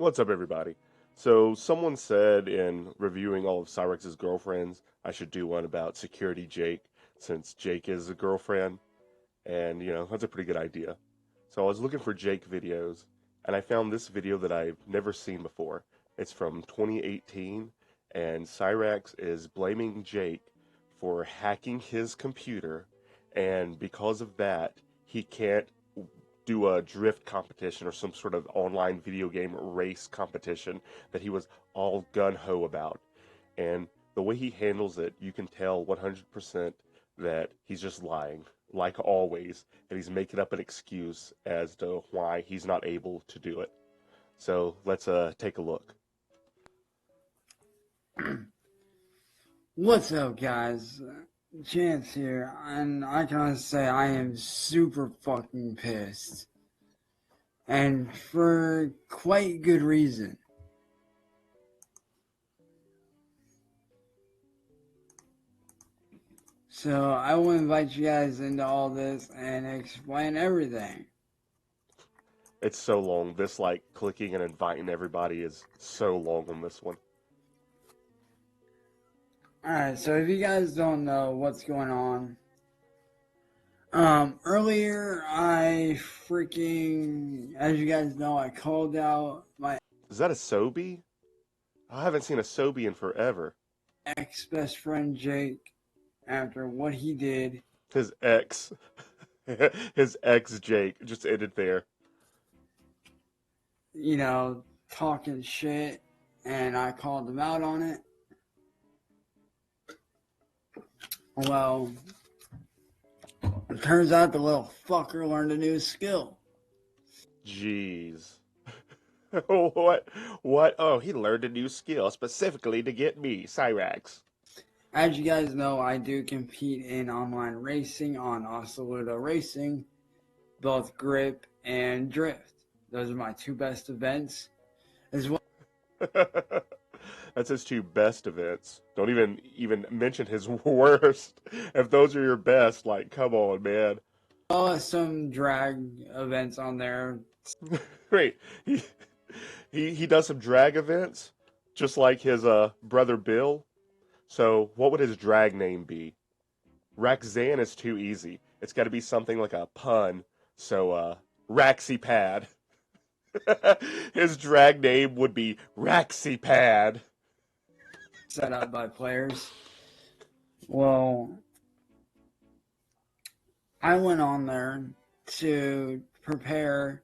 What's up, everybody? So, someone said in reviewing all of Cyrax's girlfriends, I should do one about Security Jake, since Jake is a girlfriend, and that's a pretty good idea. So, I was looking for Jake videos, and I found this video that I've never seen before. It's from 2018, and Cyrax is blaming Jake for hacking his computer, and because of that, he can't do a drift competition or some sort of online video game race competition that he was all gun-ho about. And the way he handles it, you can tell 100% that he's just lying, like always, and he's making up an excuse as to why he's not able to do it. So let's take a look. What's up, guys? Chance here, and I can say I am super fucking pissed. And for quite good reason. So I will invite you guys into all this and explain everything. It's so long. This, like, clicking and inviting everybody is so long on this one. Alright, so if you guys don't know what's going on, earlier as you guys know, I called out my Is that a Sobe? I haven't seen a Sobe in forever. ex-best friend Jake after what he did. His ex. His ex Jake just ended there. Talking shit, and I called him out on it. Well, it turns out the little fucker learned a new skill. Jeez. What? What? Oh, he learned a new skill specifically to get me, Cyrax. As you guys know, I do compete in online racing on Oscillator Racing, both grip and drift. Those are my two best events, as well. That's his two best events. Don't even mention his worst. If those are your best, like, come on, man. Some drag events on there. Wait, he does some drag events, just like his brother Bill. So what would his drag name be? Raxxan is too easy. It's got to be something like a pun. So Raxy Pad. His drag name would be Raxy Pad. Set up by players. Well, I went on there to prepare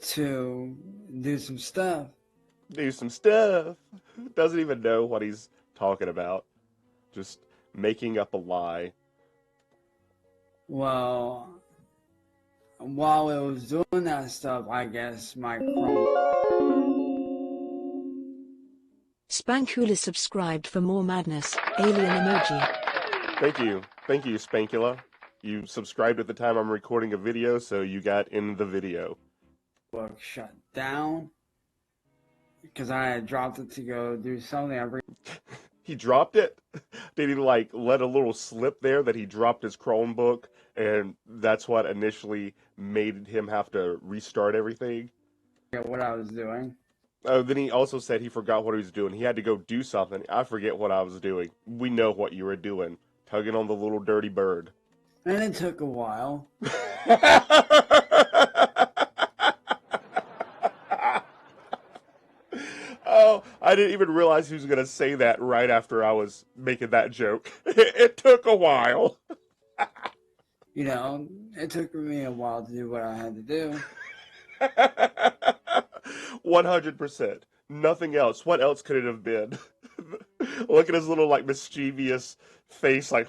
to do some stuff. Do some stuff. Doesn't even know what he's talking about. Just making up a lie. Well, while it was doing that stuff, I guess my Chrome... Spankula subscribed for more madness. Alien emoji. Thank you, Spankula. You subscribed at the time I'm recording a video, so you got in the video. Book shut down because I had dropped it to go do something. He dropped it? Did he like let a little slip there that he dropped his Chromebook, and that's what initially made him have to restart everything? What I was doing. Oh, then he also said he forgot what he was doing. He had to go do something. I forget what I was doing. We know what you were doing. Tugging on the little dirty bird. And it took a while. Oh, I didn't even realize he was going to say that right after I was making that joke. It took a while. It took me a while to do what I had to do. 100%. Nothing else. What else could it have been? Look at his little, like, mischievous face, like...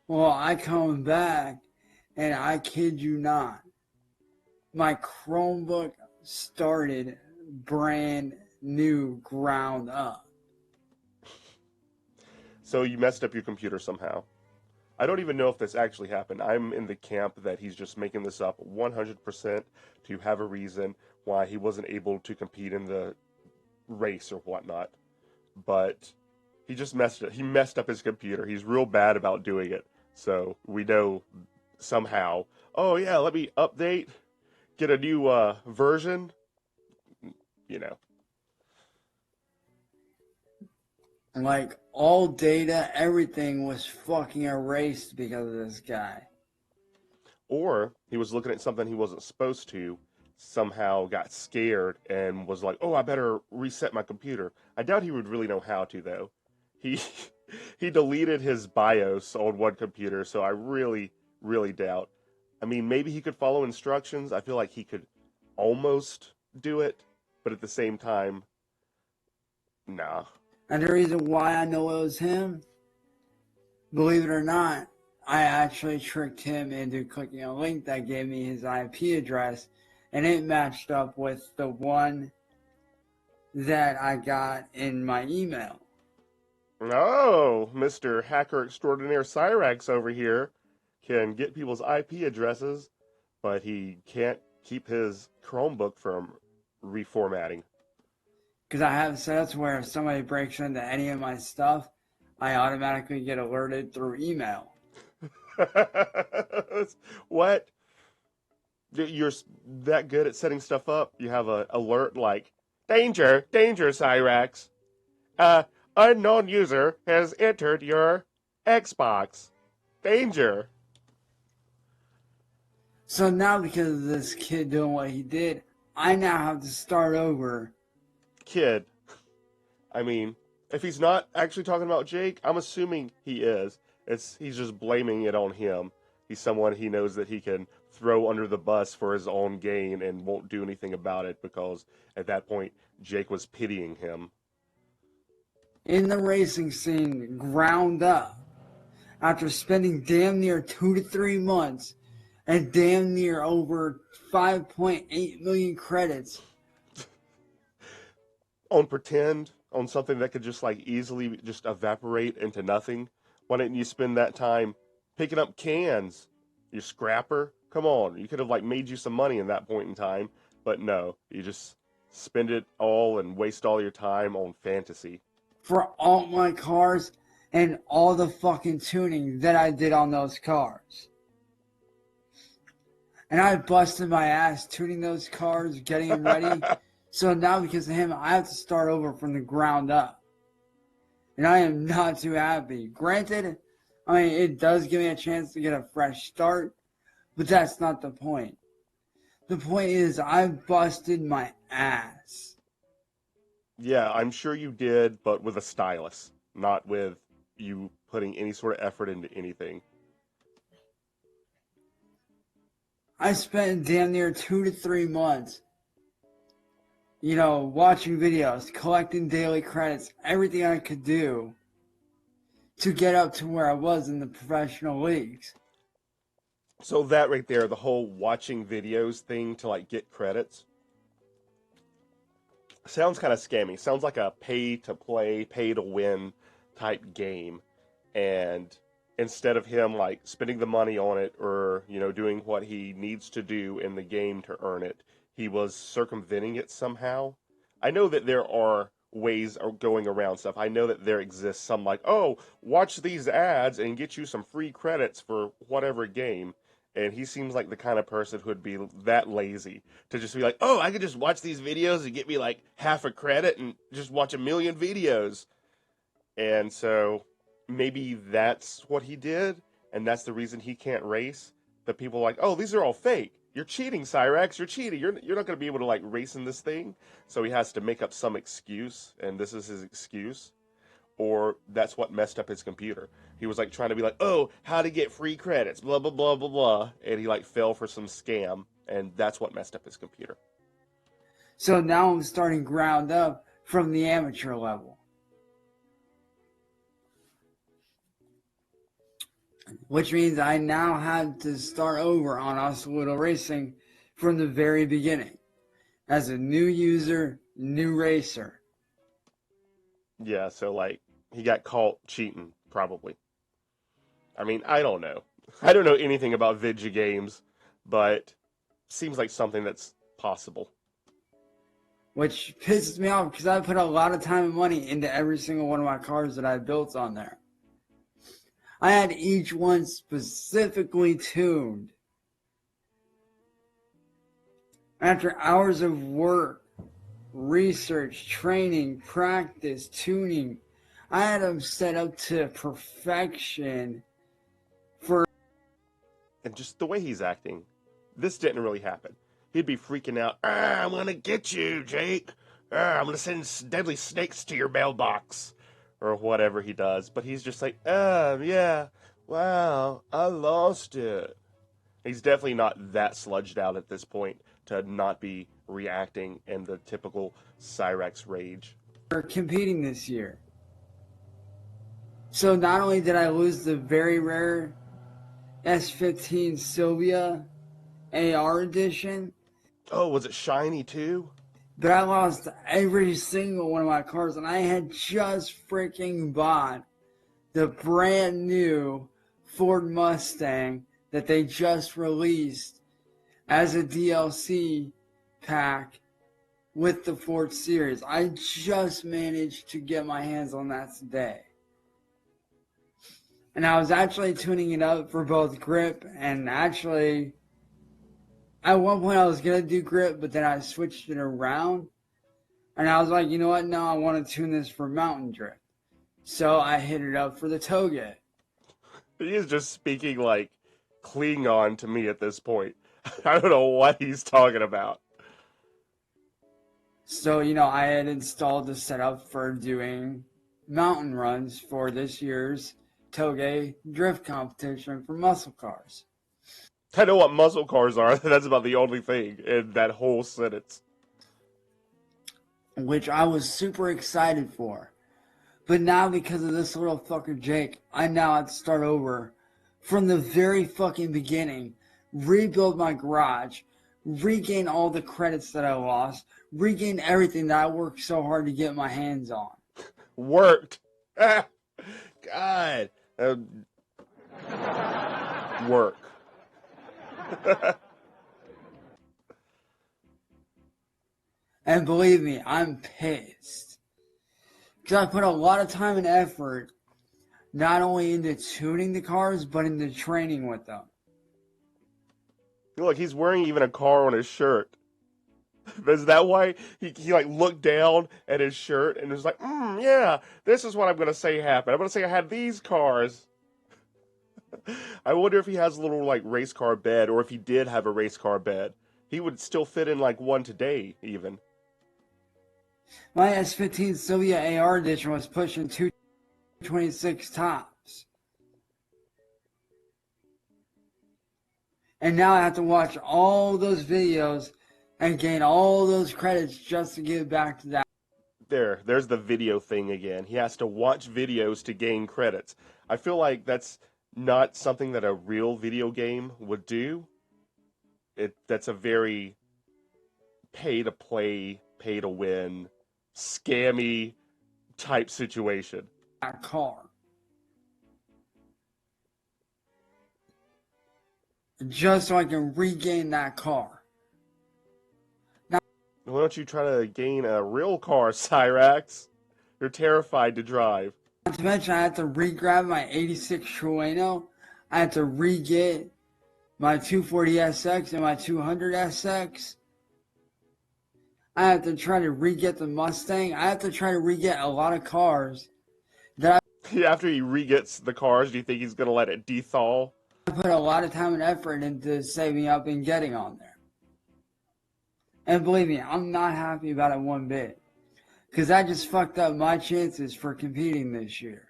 Well, I come back, and I kid you not, my Chromebook started brand new, ground up. So you messed up your computer somehow. I don't even know if this actually happened. I'm in the camp that he's just making this up 100% to have a reason why he wasn't able to compete in the race or whatnot. But he just messed it. He messed up his computer. He's real bad about doing it. So we know somehow, oh yeah, let me update. get a new version, you know. Like, all data, everything was fucking erased because of this guy. Or he was looking at something he wasn't supposed to, somehow got scared and was like, "Oh, I better reset my computer." I doubt he would really know how to though. He he deleted his BIOS on one computer, so I really doubt. I mean, maybe he could follow instructions. I feel like he could almost do it, but at the same time, nah. And the reason why I know it was him, believe it or not, I actually tricked him into clicking a link that gave me his IP address, and it matched up with the one that I got in my email. Oh, Mr. Hacker Extraordinaire Cyrax over here can get people's IP addresses, but he can't keep his Chromebook from reformatting. Because I have set up to where if somebody breaks into any of my stuff, I automatically get alerted through email. What? You're that good at setting stuff up? You have an alert like, danger, danger, Cyrax. Unknown user has entered your Xbox. Danger. So now, because of this kid doing what he did, I now have to start over. Kid. I mean, if he's not actually talking about Jake, I'm assuming he is. He's just blaming it on him. He's someone he knows that he can throw under the bus for his own gain and won't do anything about it because at that point Jake was pitying him. In the racing scene, ground up, after spending damn near 2 to 3 months and damn near over 5.8 million credits. On pretend, on something that could just like easily just evaporate into nothing. Why didn't you spend that time picking up cans? You scrapper? Come on, you could have like made you some money in that point in time, but no, you just spend it all and waste all your time on fantasy. For all my cars and all the fucking tuning that I did on those cars. And I busted my ass tuning those cars, getting them ready. So now because of him, I have to start over from the ground up. And I am not too happy. Granted, I mean, it does give me a chance to get a fresh start, but that's not the point. The point is, I busted my ass. Yeah, I'm sure you did, but with a stylus, not with you putting any sort of effort into anything. I spent damn near 2 to 3 months, watching videos, collecting daily credits, everything I could do to get up to where I was in the professional leagues. So that right there, the whole watching videos thing to like get credits, sounds kind of scammy. Sounds like a pay to play, pay to win type game. And instead of him like spending the money on it or, doing what he needs to do in the game to earn it, he was circumventing it somehow. I know that there are ways of going around stuff. I know that there exists some like, oh, watch these ads and get you some free credits for whatever game. And he seems like the kind of person who would be that lazy to just be like, oh, I could just watch these videos and get me like half a credit and just watch a million videos. And so maybe that's what he did. And that's the reason he can't race. That people are like, oh, these are all fake. You're cheating, Cyrax. You're cheating. You're not going to be able to like race in this thing. So he has to make up some excuse. And this is his excuse. Or that's what messed up his computer. He was like trying to be like, oh, how to get free credits, blah, blah, blah, blah, blah. And he like fell for some scam. And that's what messed up his computer. So now I'm starting ground up from the amateur level. Which means I now had to start over on Oscillator Racing from the very beginning. As a new user, new racer. Yeah, so like he got caught cheating, probably. I mean, I don't know. I don't know anything about vidja-games, but seems like something that's possible. Which pisses me off because I put a lot of time and money into every single one of my cars that I built on there. I had each one specifically tuned After hours of work, research, training, practice, tuning, I had him set up to perfection for. And just the way he's acting, this didn't really happen. He'd be freaking out. I'm gonna get you, Jake. I'm gonna send deadly snakes to your mailbox, or whatever he does. But he's just like, yeah, wow, I lost it. He's definitely not that sludged out at this point to not be reacting in the typical Cyrax rage. competing this year. So not only did I lose the very rare S15 Sylvia AR edition, Oh, was it shiny too? but I lost every single one of my cars, and I had just freaking bought the brand new Ford Mustang that they just released as a DLC pack with the Ford series. I just managed to get my hands on that today. And I was actually tuning it up for both grip and actually, at one point I was going to do grip, but then I switched it around. And I was like, you know what? No, I want to tune this for mountain drift. So I hit it up for the toga. He is just speaking like Klingon to me at this point. I don't know what he's talking about. So, I had installed the setup for doing mountain runs for this year's toga drift competition for muscle cars. I know what muscle cars are. That's about the only thing in that whole sentence. Which I was super excited for. But now because of this little fucker Jake, I now have to start over from the very fucking beginning, rebuild my garage, regain all the credits that I lost, regain everything that I worked so hard to get my hands on. Worked. God. Work. And believe me, I'm pissed. Because I put a lot of time and effort not only into tuning the cars, but into training with them. Look, he's wearing even a car on his shirt. Is that why he like looked down at his shirt and was like, yeah, this is what I'm going to say happened. I'm going to say I had these cars. I wonder if he has a little like race car bed, or if he did have a race car bed. He would still fit in like one today, even. My S15 Sylvia AR edition was pushing 226 tops. And now I have to watch all those videos and gain all those credits just to get back to that. There's the video thing again. He has to watch videos to gain credits. I feel like that's not something that a real video game would do. That's a very pay to play, pay to win, scammy type situation. That car. Just so I can regain that car. Why don't you try to gain a real car, Cyrax? You're terrified to drive. Not to mention, I had to re-grab my 86 Trueno. I had to re-get my 240SX and my 200SX. I have to try to re-get the Mustang. I have to try to re-get a lot of cars that After he re-gets the cars, do you think he's going to let it dethaw? I put a lot of time and effort into saving up and getting on there. And believe me, I'm not happy about it one bit. Because I just fucked up my chances for competing this year.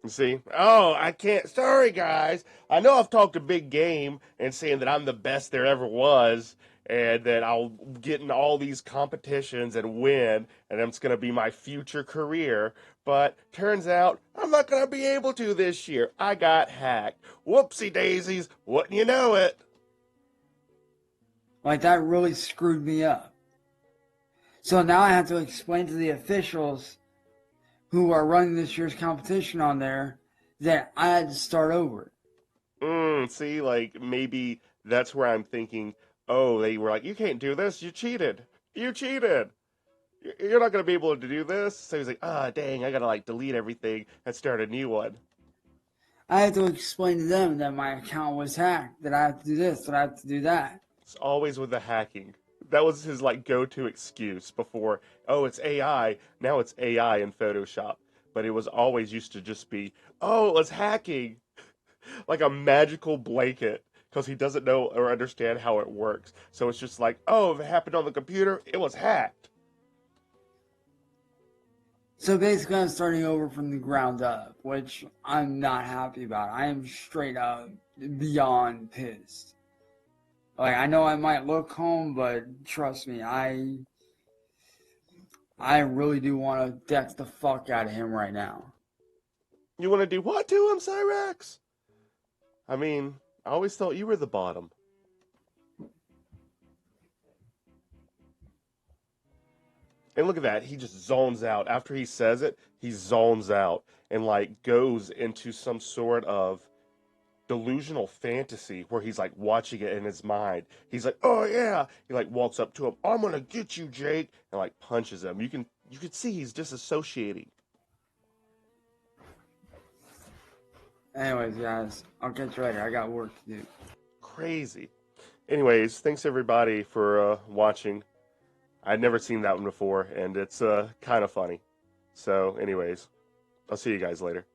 See? Oh, I can't. Sorry, guys. I know I've talked a big game and saying that I'm the best there ever was, and that I'll get in all these competitions and win, and it's going to be my future career. But turns out I'm not going to be able to this year. I got hacked. Whoopsie daisies. Wouldn't you know it? Like, that really screwed me up. So now I have to explain to the officials who are running this year's competition on there that I had to start over. See, like, maybe that's where I'm thinking, oh, they were like, you can't do this. You cheated. You cheated. You're not going to be able to do this. So he's like, dang, I got to, like, delete everything and start a new one. I had to explain to them that my account was hacked, that I have to do this, that I have to do that. It's always with the hacking. That was his like go-to excuse before, oh, it's AI. Now it's AI in Photoshop. But it was always used to just be, oh, it's hacking. Like a magical blanket because he doesn't know or understand how it works. So it's just like, oh, if it happened on the computer, it was hacked. So basically, I'm starting over from the ground up, which I'm not happy about. I am straight up beyond pissed. Like, I know I might look calm, but trust me, I really do want to deck the fuck out of him right now. You want to do what to him, Cyrax? I mean, I always thought you were the bottom. And look at that, he just zones out. After he says it, he zones out and like goes into some sort of delusional fantasy where he's like watching it in his mind. He's like, "Oh yeah." He like walks up to him, "I'm going to get you, Jake." And like punches him. You can see he's disassociating. Anyways, guys, I'll catch you later. I got work to do. Crazy. Anyways, thanks everybody for watching. I'd never seen that one before, and it's kind of funny. So, anyways, I'll see you guys later.